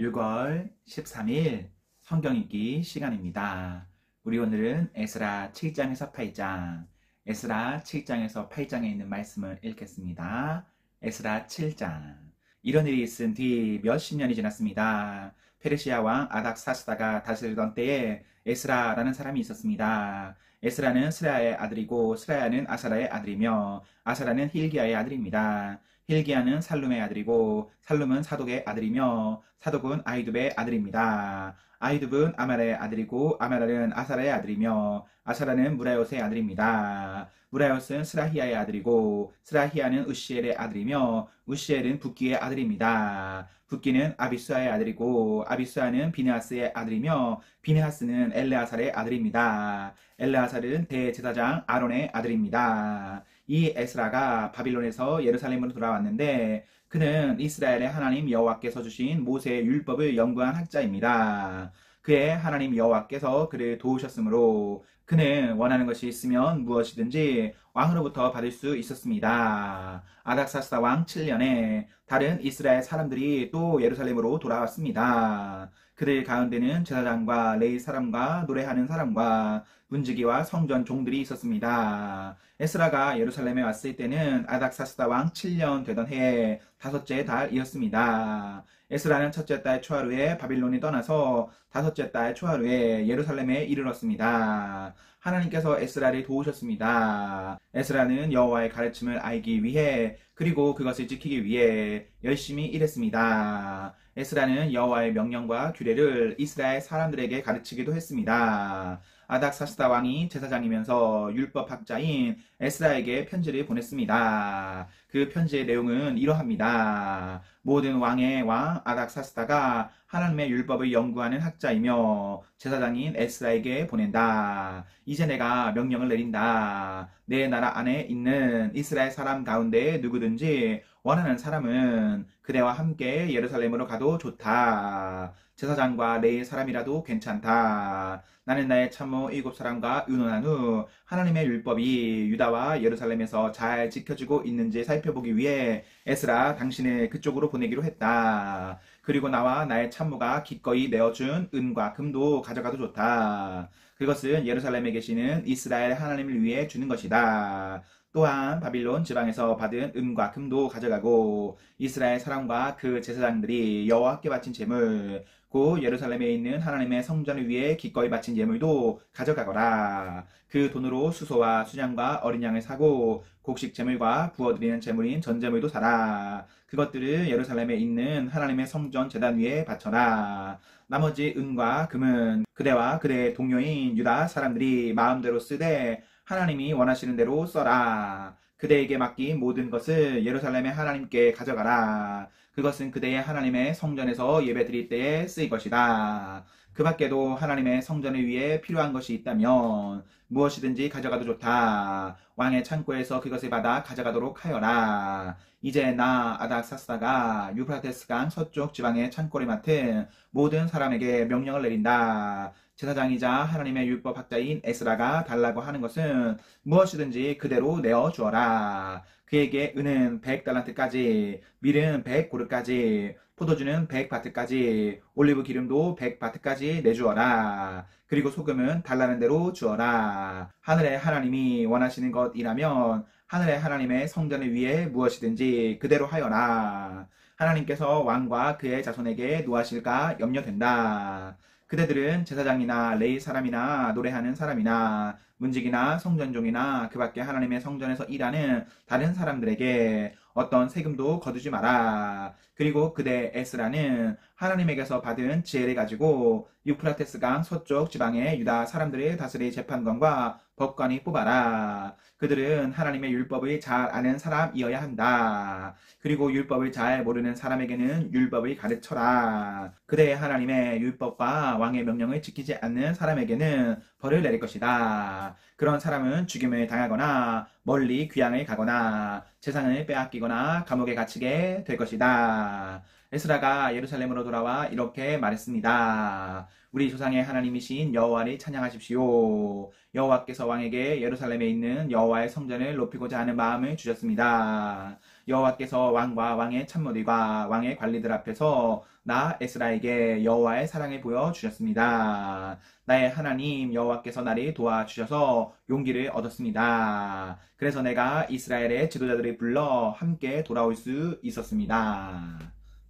6월 13일 성경 읽기 시간입니다. 우리 오늘은 에스라 7장에서 8장, 에스라 7장에서 8장에 있는 말씀을 읽겠습니다. 에스라 7장. 이런 일이 있은 뒤 몇십 년이 지났습니다. 페르시아 왕 아닥사스다가 다스리던 때에 에스라라는 사람이 있었습니다. 에스라는 스라야의 아들이고 스라야는 아사라의 아들이며 아사라는 힐기야의 아들입니다. 힐기야는 살룸의 아들이고 살룸은 사독의 아들이며 사독은 아히둡의 아들입니다. 아히둡은 아말의 아들이고 아말은 아사라의 아들이며 아사라는 무라요스의 아들입니다. 무라요스는 스라히야의 아들이고 스라히야는 우시엘의 아들이며 우시엘은 붓기의 아들입니다. 붓기는 아비수아의 아들이고 아비수아는 비느하스의 아들이며 비느하스는 엘레아살의 아들입니다. 엘레아살은 대제사장 아론의 아들입니다. 이 에스라가 바빌론에서 예루살렘으로 돌아왔는데 그는 이스라엘의 하나님 여호와께서 주신 모세의 율법을 연구한 학자입니다. 그의 하나님 여호와께서 그를 도우셨으므로 그는 원하는 것이 있으면 무엇이든지 왕으로부터 받을 수 있었습니다. 아닥사스다 왕 7년에 다른 이스라엘 사람들이 또 예루살렘으로 돌아왔습니다. 그들 가운데는 제사장과 레위 사람과 노래하는 사람과 문지기와 성전 종들이 있었습니다. 에스라가 예루살렘에 왔을 때는 아닥사스다 왕 7년 되던 해의 다섯째 달이었습니다. 에스라는 첫째 달 초하루에 바빌론이 떠나서 다섯째 달 초하루에 예루살렘에 이르렀습니다. 하나님께서 에스라를 도우셨습니다. 에스라는 여호와의 가르침을 알기 위해 그리고 그것을 지키기 위해 열심히 일했습니다. 에스라는 여호와의 명령과 규례를 이스라엘 사람들에게 가르치기도 했습니다. 아닥사스다 왕이 제사장이면서 율법학자인 에스라에게 편지를 보냈습니다. 그 편지의 내용은 이러합니다. 모든 왕의 왕 아닥사스다가 하나님의 율법을 연구하는 학자이며 제사장인 에스라에게 보낸다. 이제 내가 명령을 내린다. 내 나라 안에 있는 이스라엘 사람 가운데 누구든지 원하는 사람은 그대와 함께 예루살렘으로 가도 좋다. 제사장과 레위 사람이라도 괜찮다. 나는 나의 참모 7사람과 의논한 후 하나님의 율법이 유다와 예루살렘에서 잘 지켜지고 있는지 살펴보기 위해 에스라 당신을 그쪽으로 보내기로 했다. 그리고 나와 나의 참모가 기꺼이 내어준 은과 금도 가져가도 좋다. 그것은 예루살렘에 계시는 이스라엘 하나님을 위해 주는 것이다. 또한 바빌론 지방에서 받은 은과 금도 가져가고 이스라엘 사람과 그 제사장들이 여호와께 바친 제물 곧 예루살렘에 있는 하나님의 성전을 위해 기꺼이 바친 예물도 가져가거라. 그 돈으로 수소와 수량과 어린 양을 사고 곡식 제물과 부어드리는 제물인 전제물도 사라. 그것들을 예루살렘에 있는 하나님의 성전 제단 위에 바쳐라. 나머지 은과 금은 그대와 그대의 동료인 유다 사람들이 마음대로 쓰되 하나님이 원하시는 대로 써라. 그대에게 맡긴 모든 것을 예루살렘의 하나님께 가져가라. 그것은 그대의 하나님의 성전에서 예배드릴 때에 쓰일 것이다. 그 밖에도 하나님의 성전을 위해 필요한 것이 있다면 무엇이든지 가져가도 좋다. 왕의 창고에서 그것을 받아 가져가도록 하여라. 이제 나 아닥사스다가 유프라테스강 서쪽 지방의 창고를 맡은 모든 사람에게 명령을 내린다. 제사장이자 하나님의 율법 학자인 에스라가 달라고 하는 것은 무엇이든지 그대로 내어 주어라. 그에게 은은 100달란트까지, 밀은 100고르까지, 포도주는 100바트까지, 올리브 기름도 100바트까지 내주어라. 그리고 소금은 달라는 대로 주어라. 하늘의 하나님이 원하시는 것이라면 하늘의 하나님의 성전을 위해 무엇이든지 그대로 하여라. 하나님께서 왕과 그의 자손에게 노하실까 염려된다. 그대들은 제사장이나 레위 사람이나 노래하는 사람이나 문지기나 성전종이나 그 밖에 하나님의 성전에서 일하는 다른 사람들에게 어떤 세금도 거두지 마라. 그리고 그대 에스라는 하나님에게서 받은 지혜를 가지고 유프라테스강 서쪽 지방의 유다 사람들의 다스릴 재판관과 법관이 뽑아라. 그들은 하나님의 율법을 잘 아는 사람이어야 한다. 그리고 율법을 잘 모르는 사람에게는 율법을 가르쳐라. 그대의 하나님의 율법과 왕의 명령을 지키지 않는 사람에게는 벌을 내릴 것이다. 그런 사람은 죽임을 당하거나 멀리 귀양을 가거나 재산을 빼앗기거나 감옥에 갇히게 될 것이다. 에스라가 예루살렘으로 돌아와 이렇게 말했습니다. 우리 조상의 하나님이신 여호와를 찬양하십시오. 여호와께서 왕에게 예루살렘에 있는 여호와의 성전을 높이고자 하는 마음을 주셨습니다. 여호와께서 왕과 왕의 참모들과 왕의 관리들 앞에서 나 에스라에게 여호와의 사랑을 보여주셨습니다. 나의 하나님 여호와께서 나를 도와주셔서 용기를 얻었습니다. 그래서 내가 이스라엘의 지도자들을 불러 함께 돌아올 수 있었습니다.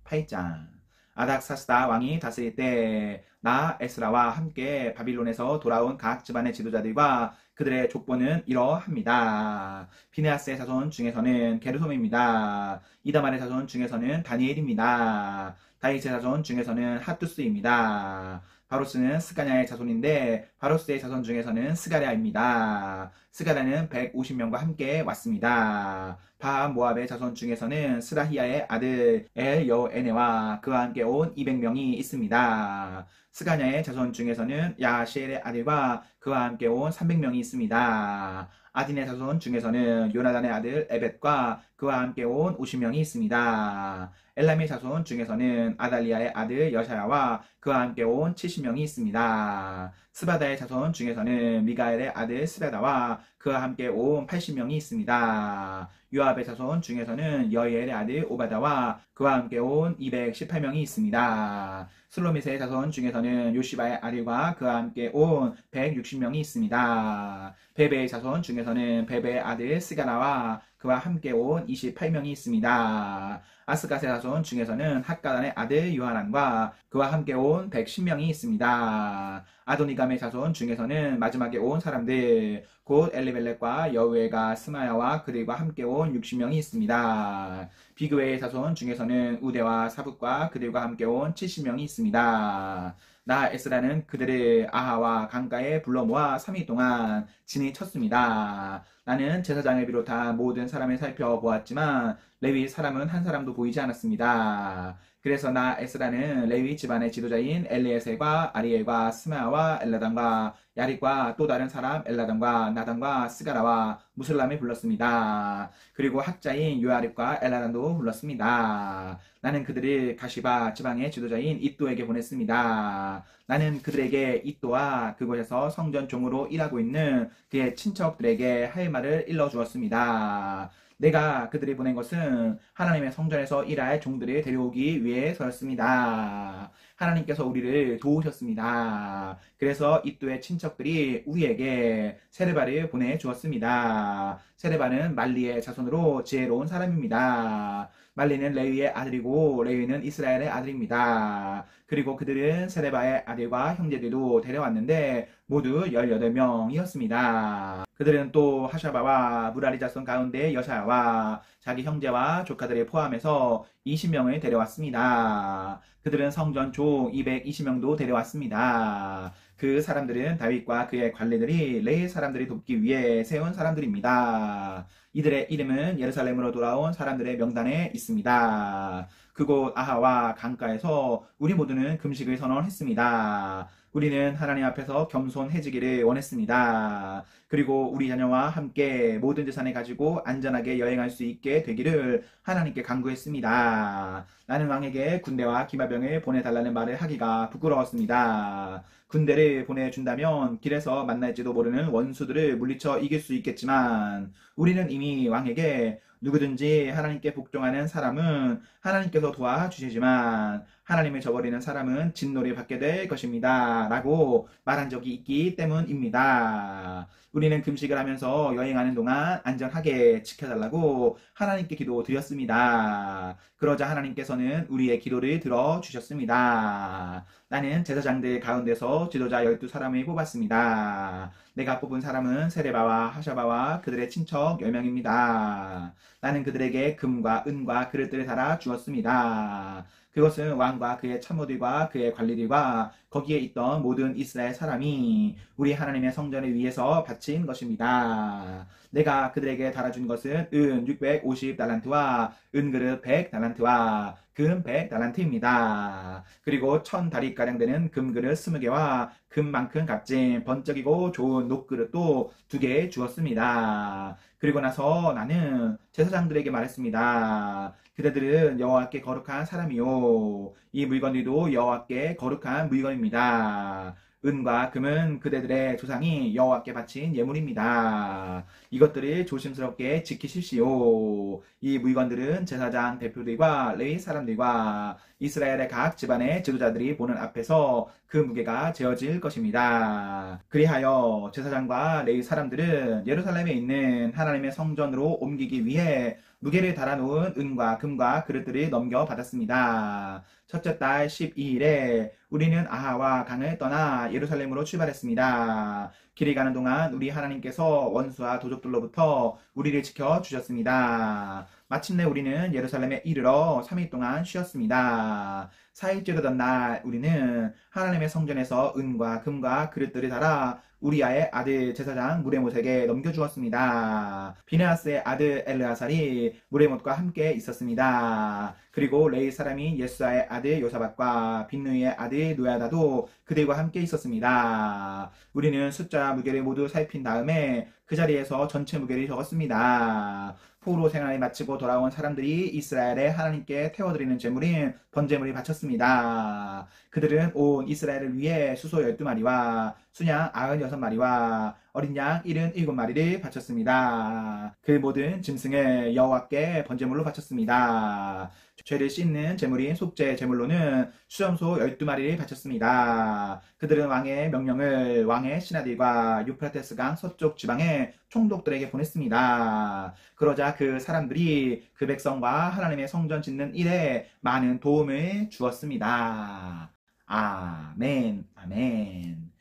8장. 아닥사스다 왕이 다스릴 때 나 에스라와 함께 바빌론에서 돌아온 각 집안의 지도자들과 그들의 족보는 이러합니다. 비네아스의 자손 중에서는 게르솜입니다. 이다말의 자손 중에서는 다니엘입니다. 다윗의 자손 중에서는 핫두스입니다. 바로스는 스가냐의 자손인데 바로스의 자손 중에서는 스가랴입니다. 스가랴는 150명과 함께 왔습니다. 바모압의 자손 중에서는 스라히야의 아들 엘여에네와 그와 함께 온 200명이 있습니다. 스가냐의 자손 중에서는 야시엘의 아들과 그와 함께 온 300명이 있습니다. 아딘의 자손 중에서는 요나단의 아들 에벳과 그와 함께 온 50명이 있습니다. 엘람의 자손 중에서는 아달리아의 아들 여샤야와 그와 함께 온 70명이 있습니다. 스바다의 자손 중에서는 미가엘의 아들 스베다와 그와 함께 온 80명이 있습니다. 요압의 자손 중에서는 여이엘의 아들 오바다와 그와 함께 온 218명이 있습니다. 슬로미스의 자손 중에서는 요시바의 아들과 그와 함께 온 160명이 있습니다. 베베의 자손 중에서는 베베의 아들 스가나와 그와 함께 온 28명이 있습니다. 아스갓의 자손 중에서는 핫가단의 아들 요하난과 그와 함께 온 110명이 있습니다. 아도니감의 자손 중에서는 마지막에 온 사람들 곧 엘리벨렉과 여우엘과 스마야와 그들과 함께 온 60명이 있습니다. 비그웨의 자손 중에서는 우데와 사붓과 그들과 함께 온 70명이 있습니다. 나 에스라는 그들을 아하와 강가에 불러 모아 3일 동안 진을 쳤습니다. 나는 제사장을 비롯한 모든 사람을 살펴보았지만 레위 사람은 한 사람도 보이지 않았습니다. 그래서 나 에스라는 레위 집안의 지도자인 엘리에셀과 아리엘과 스마야와 엘라단과 야릿과 또 다른 사람 엘라단과 나단과 스가라와 무슬람을 불렀습니다. 그리고 학자인 요아립과 엘라단도 불렀습니다. 나는 그들을 가시바 지방의 지도자인 이또에게 보냈습니다. 나는 그들에게 이또와 그곳에서 성전 종으로 일하고 있는 그의 친척들에게 할 말을 일러주었습니다. 내가 그들이 보낸 것은 하나님의 성전에서 일할 종들을 데려오기 위해서였습니다. 하나님께서 우리를 도우셨습니다. 그래서 이또의 친척들이 우리에게 세르바를 보내주었습니다. 세르바는 말리의 자손으로 지혜로운 사람입니다. 말리는 레위의 아들이고 레위는 이스라엘의 아들입니다. 그리고 그들은 세레바의 아들과 형제들도 데려왔는데 모두 18명이었습니다. 그들은 또 하샤바와 무라리 자손 가운데 여샤야와 자기 형제와 조카들을 포함해서 20명을 데려왔습니다. 그들은 성전 종 220명도 데려왔습니다. 그 사람들은 다윗과 그의 관리들이 레위 사람들이 돕기 위해 세운 사람들입니다. 이들의 이름은 예루살렘으로 돌아온 사람들의 명단에 있습니다. 그곳 아하와 강가에서 우리 모두는 금식을 선언했습니다. 우리는 하나님 앞에서 겸손해지기를 원했습니다. 그리고 우리 자녀와 함께 모든 재산을 가지고 안전하게 여행할 수 있게 되기를 하나님께 간구했습니다. 나는 왕에게 군대와 기마병을 보내달라는 말을 하기가 부끄러웠습니다. 군대를 보내준다면 길에서 만날지도 모르는 원수들을 물리쳐 이길 수 있겠지만 우리는 이미 왕에게 누구든지 하나님께 복종하는 사람은 하나님께서 도와주시지만 하나님을 저버리는 사람은 진노를 받게 될 것입니다. 라고 말한 적이 있기 때문입니다. 우리는 금식을 하면서 여행하는 동안 안전하게 지켜달라고 하나님께 기도드렸습니다. 그러자 하나님께서는 우리의 기도를 들어주셨습니다. 나는 제사장들 가운데서 지도자 12사람을 뽑았습니다. 내가 뽑은 사람은 세레바와 하샤바와 그들의 친척 10명입니다. 나는 그들에게 금과 은과 그릇들을 달아 주었습니다. 그것은 왕과 그의 참모들과 그의 관리들과 거기에 있던 모든 이스라엘 사람이 우리 하나님의 성전을 위해서 바친 것입니다. 내가 그들에게 달아준 것은 은 650달란트와 은그릇 100달란트와 금 100달란트입니다. 그리고 1000다리가량 되는 금그릇 20개와 금만큼 값진 번쩍이고 좋은 녹그릇도 2개 주었습니다. 그리고 나서 나는 제사장들에게 말했습니다. 그대들은 여호와께 거룩한 사람이요 이 물건들도 여호와께 거룩한 물건입니다. 은과 금은 그대들의 조상이 여호와께 바친 예물입니다. 이것들을 조심스럽게 지키십시오. 이 물건들은 제사장 대표들과 레위 사람들과 이스라엘의 각 집안의 지도자들이 보는 앞에서 그 무게가 재어질 것입니다. 그리하여 제사장과 레위 사람들은 예루살렘에 있는 하나님의 성전으로 옮기기 위해 무게를 달아놓은 은과 금과 그릇들을 넘겨받았습니다. 첫째 달 12일에 우리는 아하와 강을 떠나 예루살렘으로 출발했습니다. 길이 가는 동안 우리 하나님께서 원수와 도적들로부터 우리를 지켜주셨습니다. 마침내 우리는 예루살렘에 이르러 3일 동안 쉬었습니다. 4일째 되던 날 우리는 하나님의 성전에서 은과 금과 그릇들을 달아 우리아의 아들 제사장 무레못에게 넘겨주었습니다. 비느하스의 아들 엘르아살이 무레못과 함께 있었습니다. 그리고 레위 사람인 예수아의 아들 요사밧과 빈누이의 아들 노야다도 그들과 함께 있었습니다. 우리는 숫자와 무게를 모두 살핀 다음에 그 자리에서 전체 무게를 적었습니다. 포로 생활을 마치고 돌아온 사람들이 이스라엘의 하나님께 태워드리는 제물인 번제물을 바쳤습니다. 그들은 온 이스라엘을 위해 수소 12마리와 수양 96마리와 어린 양 77마리를 바쳤습니다. 그 모든 짐승을 여호와께 번제물로 바쳤습니다. 죄를 씻는 제물인 속죄 제물로는 수염소 12마리를 바쳤습니다. 그들은 왕의 명령을 왕의 신하들과 유프라테스 강 서쪽 지방의 총독들에게 보냈습니다. 그러자 그 사람들이 그 백성과 하나님의 성전 짓는 일에 많은 도움을 주었습니다. 아멘, 아멘.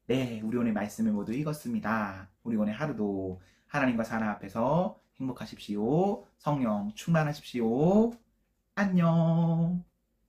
네, 우리 오늘 말씀을 모두 읽었습니다. 우리 오늘 하루도 하나님과 사랑 앞에서 행복하십시오. 성령 충만하십시오. 안녕.